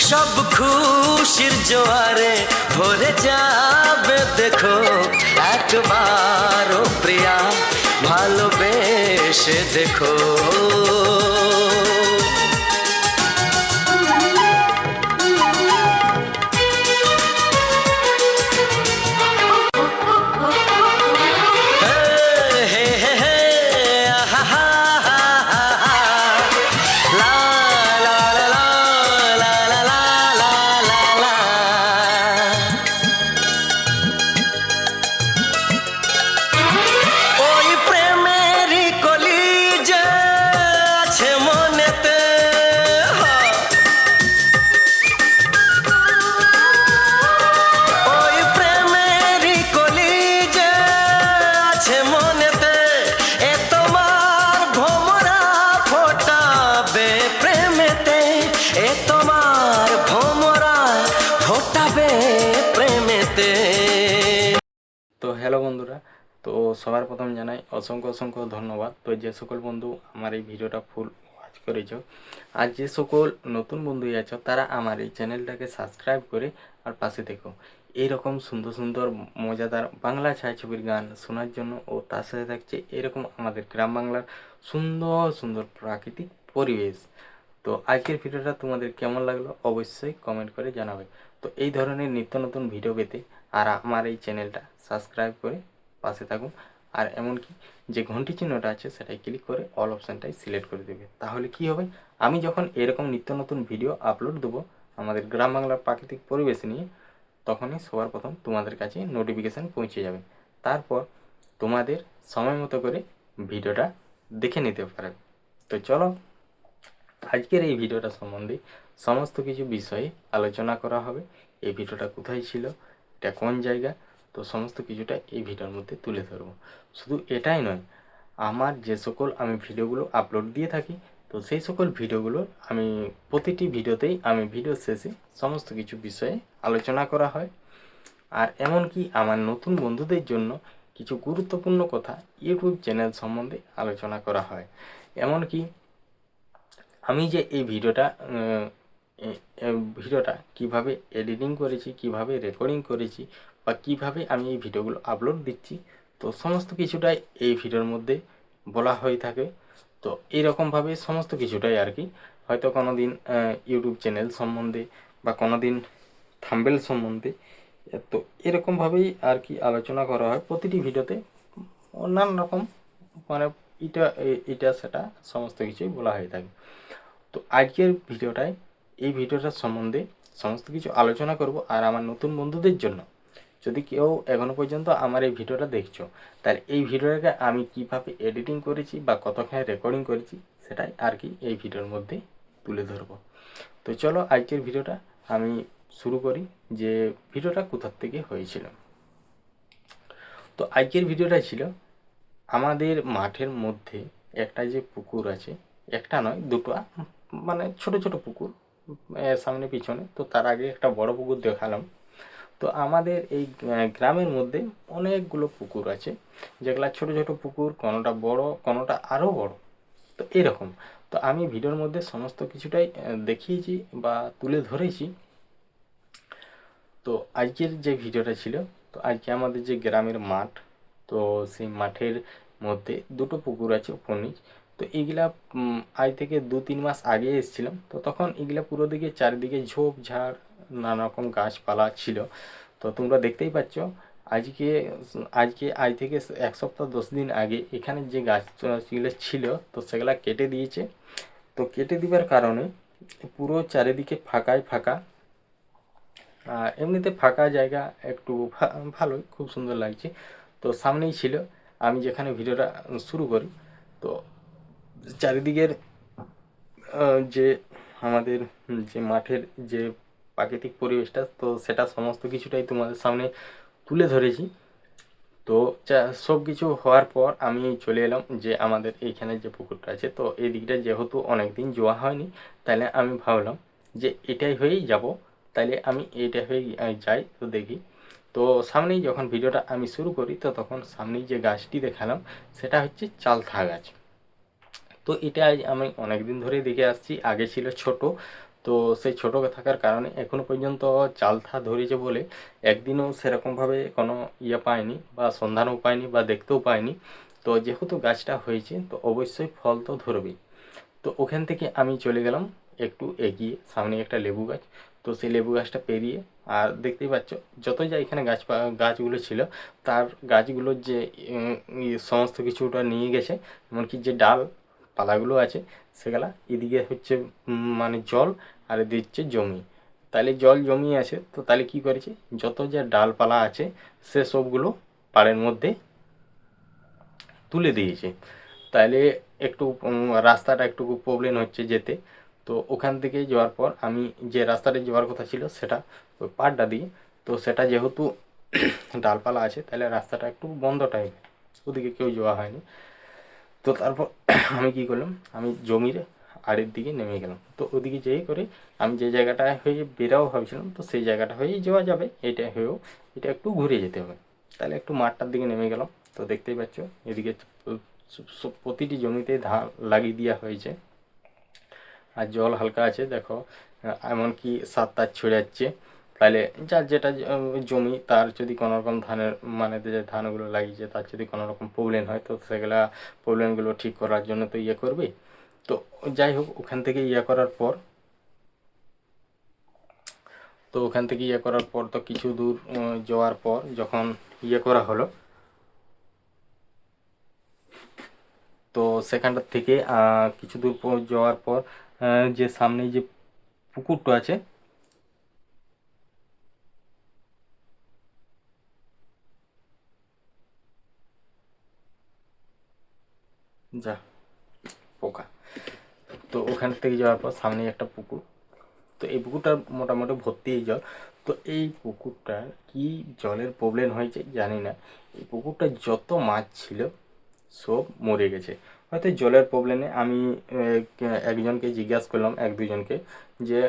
সব খুশির জোয়ারে ভরে যাবে দেখো, একবারও প্রিয়া ভালোবেসে দেখো। তো হ্যালো বন্ধুরা, তো সবার প্রথম জানাই অসংখ্য অসংখ্য ধন্যবাদ। তো যে সকল বন্ধু আমার এই ভিডিওটা ফুল ওয়াচ করেছো, আর যে সকল নতুন বন্ধু আছো তারা আমার এই চ্যানেলটাকে সাবস্ক্রাইব করে আর পাশে দেখো এইরকম সুন্দর সুন্দর মজাদার বাংলা ছায়াছবির গান শোনার জন্য। ও তার সাথে থাকছে এরকম আমাদের গ্রাম বাংলার সুন্দর সুন্দর প্রাকৃতিক পরিবেশ। তো আজকের ভিডিওটা তোমাদের কেমন লাগলো অবশ্যই কমেন্ট করে জানাবে। তো এই ধরনের নিত্য নতুন ভিডিও পেতে আর আমার এই চ্যানেলটা সাবস্ক্রাইব করে পাশে থাকুন, আর এমনকি যে ঘন্টি চিহ্নটা আছে সেটাই ক্লিক করে অল অপশানটাই সিলেক্ট করে দেবে। তাহলে কি হবে, আমি যখন এরকম নিত্য নতুন ভিডিও আপলোড দেবো আমাদের গ্রাম বাংলার প্রাকৃতিক পরিবেশ নিয়ে, তখনই সবার প্রথম তোমাদের কাছে নোটিফিকেশান পৌঁছে যাবে। তারপর তোমাদের সময় মতো করে ভিডিওটা দেখে নিতে পারবে। তো চলো আজকের এই ভিডিওটা সম্বন্ধে সমস্ত কিছু বিষয়ে আলোচনা করা হবে। এই ভিডিওটা কোথায় ছিল, এটা কোন জায়গা, তো সমস্ত কিছুটা এই ভিডিওর মধ্যে তুলে ধরবো। শুধু এটাই নয়, আমার যে সকল আমি ভিডিওগুলো আপলোড দিয়ে থাকি, তো সেই সকল ভিডিওগুলো আমি প্রতিটি ভিডিওতেই আমি ভিডিও শেষে সমস্ত কিছু বিষয়ে আলোচনা করা হয়। আর এমনকি আমার নতুন বন্ধুদের জন্য কিছু গুরুত্বপূর্ণ কথা ইউটিউব চ্যানেল সম্বন্ধে আলোচনা করা হয়। এমনকি আমি যে এই ভিডিওটা কিভাবে এডিটিং করেছি, কিভাবে রেকর্ডিং করেছি, বা কিভাবে আমি এই ভিডিওগুলো আপলোড দিচ্ছি, তো সমস্ত কিছুটাই এই ভিডিওর মধ্যে বলা হয়ে থাকে। তো এইরকমভাবে সমস্ত কিছুটাই আর কি, হয়তো কোনো দিন ইউটিউব চ্যানেল সম্বন্ধে বা কোনো দিন থাম্বনেল সম্বন্ধে, তো এরকমভাবেই আর কি আলোচনা করা হয় প্রতিটি ভিডিওতে। নানান রকম মানে এটা সেটা সমস্ত কিছুই বলা হয়ে থাকে। তো আজকের ভিডিওটায় এই ভিডিওটার সম্বন্ধে সমস্ত কিছু আলোচনা করব। আর আমার নতুন বন্ধুদের জন্য, যদি কেউ এখনো পর্যন্ত আমার এই ভিডিওটা দেখছো, তাহলে এই ভিডিওটাকে আমি কিভাবে এডিটিং করেছি বা কতখানি রেকর্ডিং করেছি, সেটাই আর কি এই ভিডিওর মধ্যে তুলে ধরবো। তো চলো আজকের ভিডিওটা আমি শুরু করি, যে ভিডিওটা কোথার থেকে হয়েছিল। তো আজকের ভিডিওটা ছিল আমাদের মাঠের মধ্যে একটা যে পুকুর আছে, একটা নয় দুটো, মানে ছোট ছোট পুকুর সামনে পিছনে। তো তার আগে একটা বড় পুকুর দেখালাম। তো আমাদের এই গ্রামের মধ্যে অনেকগুলো পুকুর আছে, যেগুলা ছোট ছোট পুকুর, কোনোটা বড় কোনোটা আরও বড়। তো এরকম, তো আমি ভিডিওর মধ্যে সমস্ত কিছুটাই দেখিয়েছি বা তুলে ধরেছি। তো আজকের যে ভিডিওটা ছিল, তো আজকে আমাদের যে গ্রামের মাঠ, তো সেই মাঠের মধ্যে দুটো পুকুর আছে উপর নিচ। তো এইগুলা আজ থেকে 2-3 মাস আগে এসেছিলাম। তো তখন এগুলা পুরো দিকে চারিদিকে ঝোপঝাড়, নানা রকম গাছপালা ছিল। তো তোমরা দেখতেই পাচ্ছ, আজকে আজ থেকে 1 সপ্তাহ 10 দিন আগে এখানে যে গাছগুলো ছিল, তো সেগুলা কেটে দিয়েছে। তো কেটে দিবার কারণে পুরো চারিদিকে ফাঁকায় ফাঁকা। আর এমনিতে ফাঁকা জায়গা একটু ভালোই, খুব সুন্দর লাগছে। তো সামনেই ছিল আমি যেখানে ভিডিওটা শুরু করি। তো চারিদিকের যে আমাদের যে মাঠের যে প্রাকৃতিক পরিবেশটা, তো সেটা সমস্ত কিছুটাই তোমাদের সামনে তুলে ধরেছি। তো সব কিছু হওয়ার পর আমি চলে এলাম যে আমাদের এইখানে যে পুকুরটা আছে, তো এই দিকটা যেহেতু অনেক দিন যাওয়া হয়নি, তাহলে আমি ভাবলাম যে এটাই হয়েই যাব, তাইলে আমি এইটা হয়ে যাই, তো দেখি। তো সামনেই যখন ভিডিওটা আমি শুরু করি, তো তখন সামনেই যে গাছটি দেখালাম, সেটা হচ্ছে চালথা গাছ। তো এটা আমি অনেক দিন ধরেই দেখে আসছি। আগে ছিল ছোট, তো সেই ছোট থাকার কারণে এখনো পর্যন্ত চালথা ধরেছে বলে একদিনও সেরকমভাবে কোনো পাইনি, বা সন্ধানও পাইনি, বা দেখতেও পাইনি। তো যেহেতু গাছটা হয়েছে, তো অবশ্যই ফল তো ধরবেই। তো ওখান থেকে আমি চলে গেলাম একটু এগিয়ে, সামনে একটা লেবু গাছ। তো সেই লেবু গাছটা পেরিয়ে, আর দেখতেই পাচ্ছ যত যা এখানে গাছগুলো ছিল, তার গাছগুলোর যে সমস্ত কিছুটা নিয়ে গেছে, এমনকি যে ডাল পালাগুলো আছে, সেগুলা এদিকে হচ্ছে মানে জল, আর এদিকে হচ্ছে জমি। তাহলে জল জমি আছে, তো তাহলে কি করেছে, যত যা ডালপালা আছে সে সবগুলো পাড়ের মধ্যে তুলে দিয়েছে। তাহলে একটু রাস্তাটা একটু প্রবলেম হচ্ছে যেতে। তো ওখান থেকে যাওয়ার পর আমি যে রাস্তাটা যাওয়ার কথা ছিল, সেটা ওই পাড়টা দিয়ে, তো সেটা যেহেতু ডালপালা আছে, তাহলে রাস্তাটা একটু বন্ধ টাইপের, ওদিকে কেউ যাওয়া হয়নি। তো তারপর আমি কি করলাম, আমি জমির আড়ের দিকে নেমে গেলাম। তো ওদিকে যেয়ে করে আমি যে জায়গাটা হয়ে বেরাও ভাবছিলাম, তো সেই জায়গাটা হয়েই যাওয়া যাবে, এটা হয়েও এটা একটু ঘুরে যেতে হবে। তাহলে একটু মাঠটার দিকে নেমে গেলাম। তো দেখতেই পাচ্ছ এদিকে প্রতিটি জমিতে ধান লাগিয়ে দেওয়া হয়েছে, আর জল হালকা আছে দেখো। এমনকি সার তার ছড়ে যাচ্ছে। তাহলে যার যেটা জমি, তার যদি কোনো রকম ধানের মানে যে ধানগুলো লাগিয়েছে, তার যদি কোনো রকম প্রবলেম হয়, তো সেগুলা প্রবলেমগুলো ঠিক করার জন্য তো করবে। তো যাই হোক, ওখান থেকে করার পর, তো ওখান থেকে করার পর তো কিছু দূর যাওয়ার পর যখন করা হলো, তো সেখানটার থেকে কিছু দূর যাওয়ার পর যে সামনেই যে পুকুরটা আছে, যা পোকা, তো ওখান থেকে যাওয়ার পর সামনেই একটা পুকুর। তো এই পুকুরটা মোটামুটি ভর্তি জল। তো এই পুকুরটার কি জলের প্রবলেম হয়েছে জানি না, এই পুকুরটা যত মাছ ছিল সব মরে গেছে। হয়তো জলের প্রবলেমে আমি একজনকে জিজ্ঞাসা করলাম, এক দুজনকে, যে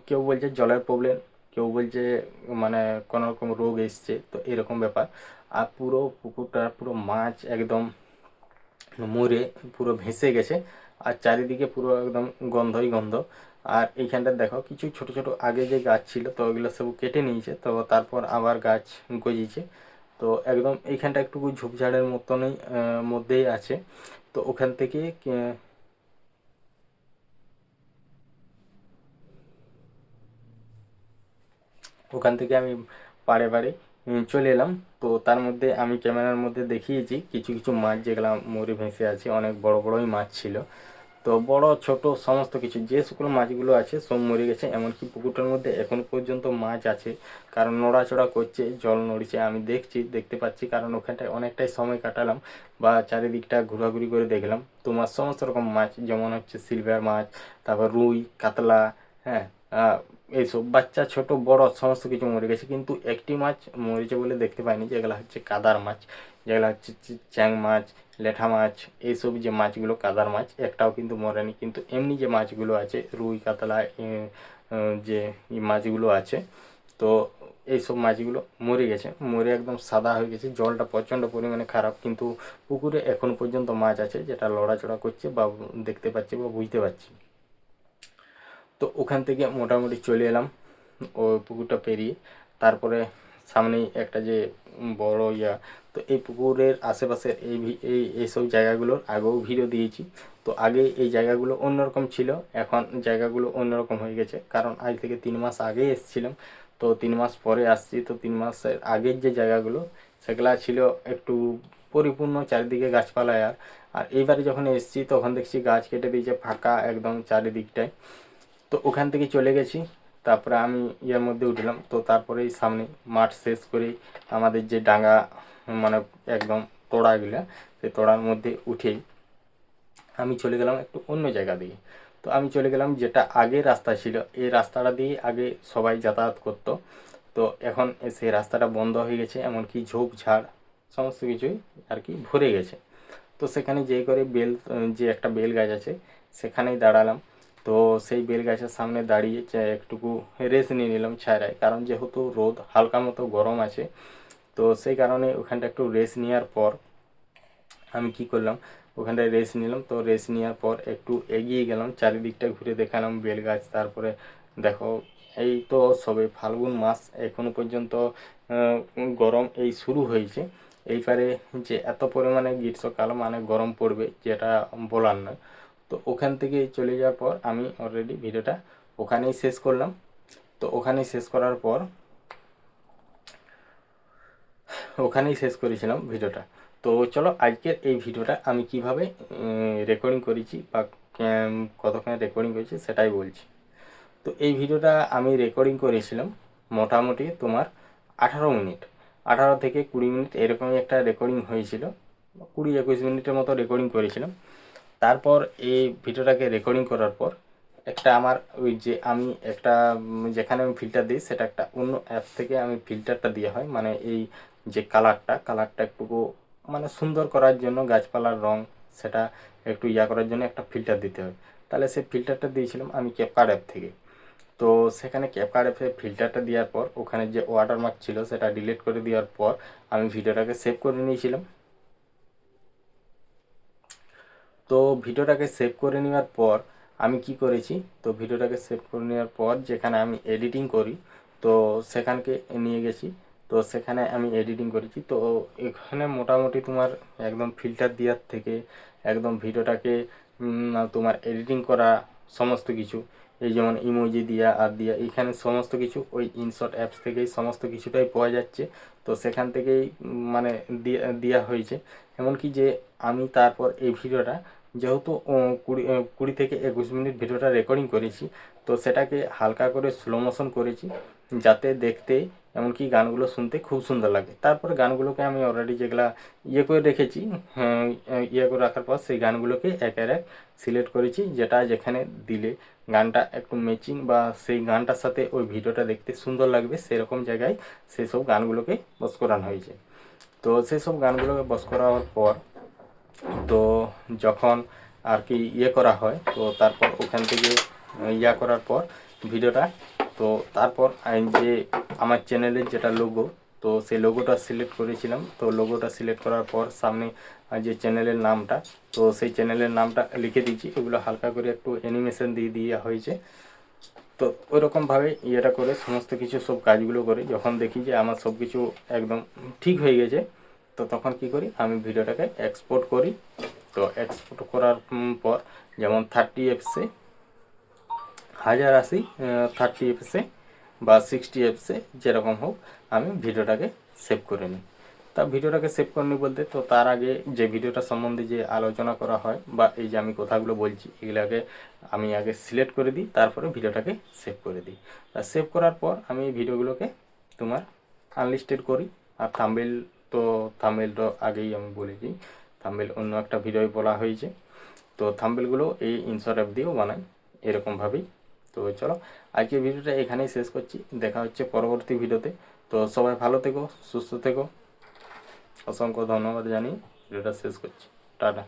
কেউ বলছে জলের প্রবলেম, কেউ বলছে মানে কোনো রকম রোগ এসছে, তো এরকম ব্যাপার। আর পুরো পুকুরটা পুরো মাছ একদম মরে পুরো ভেসে গেছে, আর চারিদিকে পুরো একদম গন্ধই গন্ধ। আর এইখানটা দেখো কিছু ছোট ছোট আগে যে গাছ ছিল তো ওগুলো সব কেটে নিয়েছে, তো তারপর আবার গাছ গজিয়েছে। তো একদম এইখানটা একটু ঝোপঝাড়ের মতনই মধ্যেই আছে। তো ওখান থেকে আমি পাড়ে পাড়ে চলে এলাম। তো তার মধ্যে আমি ক্যামেরার মধ্যে দেখিয়েছি কিছু কিছু মাছ যেগুলো মরে ভেসে আছে, অনেক বড় বড়ই মাছ ছিল। তো বড় ছোট সমস্ত কিছু যে সকল মাছগুলো আছে সব মরে গেছে, এমনকি পুকুরটার মধ্যে এখন পর্যন্ত মাছ আছে, কারণ নড়াচড়া করছে, জল নড়ছে, আমি দেখতে পাচ্ছি, কারণ ওখানটায় অনেকটাই সময় কাটালাম বা চারিদিকটা ঘোরাঘুরি করে দেখলাম। তোমার সমস্ত রকম মাছ, যেমন হচ্ছে সিলভার মাছ, তারপর রুই, কাতলা, হ্যাঁ, এইসব বাচ্চা ছোট বড় সমস্ত কিছু মরে গেছে, কিন্তু একটি মাছ মরেছে বলে দেখতে পাইনি, যেগুলো হচ্ছে কাদার মাছ, যেগুলো হচ্ছে চ্যাং মাছ, লেঠা মাছ, এইসব যে মাছগুলো কাদার মাছ একটাও কিন্তু মরেনি। কিন্তু এমনি যে মাছগুলো আছে রুই কাতলা যে মাছগুলো আছে, তো এইসব মাছগুলো মরে গেছে, মরে একদম সাদা হয়ে গেছে, জলটা প্রচণ্ড পরিমাণে খারাপ। কিন্তু পুকুরে এখন পর্যন্ত মাছ আছে, যেটা লড়াচড়া করছে বা দেখতে পাচ্ছি বা বুঝতে পারছি। তো ওখান থেকে মোটামুটি চলে এলাম ওই পুকুরটা পেরিয়ে। তারপরে সামনেই একটা যে বড় তো এই পুকুরের আশেপাশের এইসব জায়গাগুলোর আগেও ভিডিও দিয়েছি। তো আগে এই জায়গাগুলো অন্যরকম ছিল, এখন জায়গাগুলো অন্যরকম হয়ে গেছে, কারণ আজ থেকে 3 মাস আগে এসেছিলাম, তো 3 মাস পরে আসছি। তো 3 মাসের আগের যে জায়গাগুলো সেগুলা ছিল একটু পরিপূর্ণ, চারিদিকে গাছপালায়। আর এইবারে যখন এসেছি তখন দেখছি গাছ কেটে দিয়েছে, ফাঁকা একদম চারিদিকটায়। তো ওখান থেকে চলে গেছি, তারপরে আমি মধ্যে উঠলাম। তো তারপরেই সামনে মাঠ শেষ করে আমাদের যে ডাঙ্গা, মানে একদম তোড়াগুলা, সেই তোড়ার মধ্যে উঠেই আমি চলে গেলাম একটু অন্য জায়গা দিয়ে। তো আমি চলে গেলাম যেটা আগে রাস্তা ছিল, এই রাস্তাটা দিয়ে আগে সবাই যাতায়াত করতো। তো এখন সেই রাস্তাটা বন্ধ হয়ে গেছে, এমনকি ঝোপঝাড় সমস্ত কিছুই আর কি ভরে গেছে। তো সেখানে যেই করে যে একটা বেল গাছ আছে সেখানেই দাঁড়ালাম। তো সেই বেল গাছের সামনে দাঁড়িয়ে একটুকু রেস্ট নিয়ে নিলাম ছায়ায়, কারণ যেহেতু রোদ হালকা মতো গরম আছে, তো সেই কারণে ওখানটা একটু রেস্ট নেওয়ার পর আমি কি করলাম, ওখানটায় রেস্ট নিলাম। তো রেস্ট নেওয়ার পর একটু এগিয়ে গেলাম, চারিদিকটা ঘুরে দেখালাম বেল গাছ। তারপরে দেখো এই তো সবে ফাল্গুন মাস, এখনো পর্যন্ত গরম এই শুরু হয়েছে। এইবারে যে এত পরিমাণে গ্রীষ্মকাল মানে গরম পড়বে যেটা বলার নয়। তো ওখান থেকে চলে যাওয়ার পর আমি অলরেডি ভিডিওটা ওখানেই শেষ করলাম। তো ওখানেই শেষ করার পর ওখানেই শেষ করেছিলাম ভিডিওটা। তো চলো আজকের এই ভিডিওটা আমি কিভাবে রেকর্ডিং করেছি বা কতক্ষণে রেকর্ডিং করেছি সেটাই বলছি। তো এই ভিডিওটা আমি রেকর্ডিং করেছিলাম মোটামুটি তোমার 18 মিনিট, 18 থেকে 20 মিনিট এরকমই একটা রেকর্ডিং হয়েছিল, 20-21 মিনিটের মতো রেকর্ডিং করেছিলাম। তারপর এই ভিডিওটাকে রেকর্ডিং করার পর একটা আমার ওই যে আমি একটা যেখানে আমি ফিল্টার দিই সেটা একটা অন্য অ্যাপ থেকে আমি ফিল্টারটা দেওয়া হয়, মানে এই যে কালারটা একটু মানে সুন্দর করার জন্য, গাছপালার রং সেটা একটু করার জন্য একটা ফিল্টার দিতে হয়। তাহলে সেই ফিল্টারটা দিয়েছিলাম আমি ক্যাপকার্ট অ্যাপ থেকে। তো সেখানে ক্যাপকার্ট অ্যাপে ফিল্টারটা দেওয়ার পর ওখানে যে ওয়াটারমার্ক ছিল সেটা ডিলিট করে দেওয়ার পর আমি ভিডিওটাকে সেভ করে নিয়েছিলাম। তো ভিডিওটাকে সেভ করে নেওয়ার পর আমি কি করেছি, তো ভিডিওটাকে সেভ করে নেওয়ার পর যেখানে আমি এডিটিং করি তো সেখানকে নিয়ে গেছি। তো সেখানে আমি এডিটিং করেছি। তো এখানে মোটামুটি তোমার একদম ফিল্টার দেওয়ার থেকে একদম ভিডিওটাকে তোমার এডিটিং করা সমস্ত কিছু, এই যেমন ইমোজি দিয়া আর দিয়া, এখানে সমস্ত কিছু ওই ইনশট অ্যাপস থেকেই সমস্ত কিছুটাই পাওয়া যাচ্ছে। তো সেখান থেকেই মানে দেওয়া হয়েছে। এমনকি যে আমি তারপর এই ভিডিওটা যেহেতু 20 থেকে 21 মিনিট ভিডিওটা রেকর্ডিং করেছি, তো সেটাকে হালকা করে স্লো মোশন করেছি যাতে দেখতে এমনকি গানগুলো শুনতে খুব সুন্দর লাগে। তারপরে গানগুলোকে আমি অলরেডি যেগুলা করে রেখেছি, করে রাখার পর সেই গানগুলোকে একের এক সিলেক্ট করেছি, যেটা যেখানে দিলে গানটা একটু ম্যাচিং বা সেই গানটার সাথে ওই ভিডিওটা দেখতে সুন্দর লাগবে, সেরকম জায়গায় সেই সব গানগুলোকে বস করানো হয়েছে। তো সেই সব গানগুলোকে বস করার পর তো যখন আর কি করা হয়, তো তারপর ওখান থেকে করার পর ভিডিওটা, তো তারপর যে আমার চ্যানেলের যেটা লোগো, তো সেই লোগোটা সিলেক্ট করেছিলাম। তো লোগোটা সিলেক্ট করার পর সামনে যে চ্যানেলের নামটা, তো সেই চ্যানেলের নামটা লিখে দিয়েছি। এগুলো হালকা করে একটু অ্যানিমেশন দিয়ে দেওয়া হয়েছে। তো ওইরকমভাবে করে সমস্ত কিছু সব কাজগুলো করে যখন দেখি যে আমার সব কিছু একদম ঠিক হয়ে গেছে, তো তখন কি করি, আমি ভিডিওটাকে এক্সপোর্ট করি। তো এক্সপোর্ট করার পর যেমন 30 এফসে 1080 30 এফসে বা 60 এফসে যেরকম হোক আমি ভিডিওটাকে সেভ করে নিই। তা ভিডিওটাকে সেভ করে নিই বলতে, তো তার আগে যে ভিডিওটা সম্বন্ধে যে আলোচনা করা হয় বা এই যে আমি কথাগুলো বলছি, এগুলাকে আমি আগে সিলেক্ট করে দিই, তারপরে ভিডিওটাকে সেভ করে দিই। আর সেভ করার পর আমি ভিডিওগুলোকে তোমার আনলিস্টেড করি। আর থাম্বনেল, তো থাম্বনেলটা আগেই আমি বলেছি, থাম্বনেল অন্য একটা ভিডিওয় বলা হয়েছে। তো থাম্বনেলগুলো এই ইনশট অ্যাপ দিয়েও বানাই এরকমভাবেই। তো চলো আজকের ভিডিওটা এখানেই শেষ করছি, দেখা হচ্ছে পরবর্তী ভিডিওতে। তো সবাই ভালো থেকো, সুস্থ থেকো, অসংখ্য ধন্যবাদ জানিয়ে ভিডিওটা শেষ করছি। টাটা।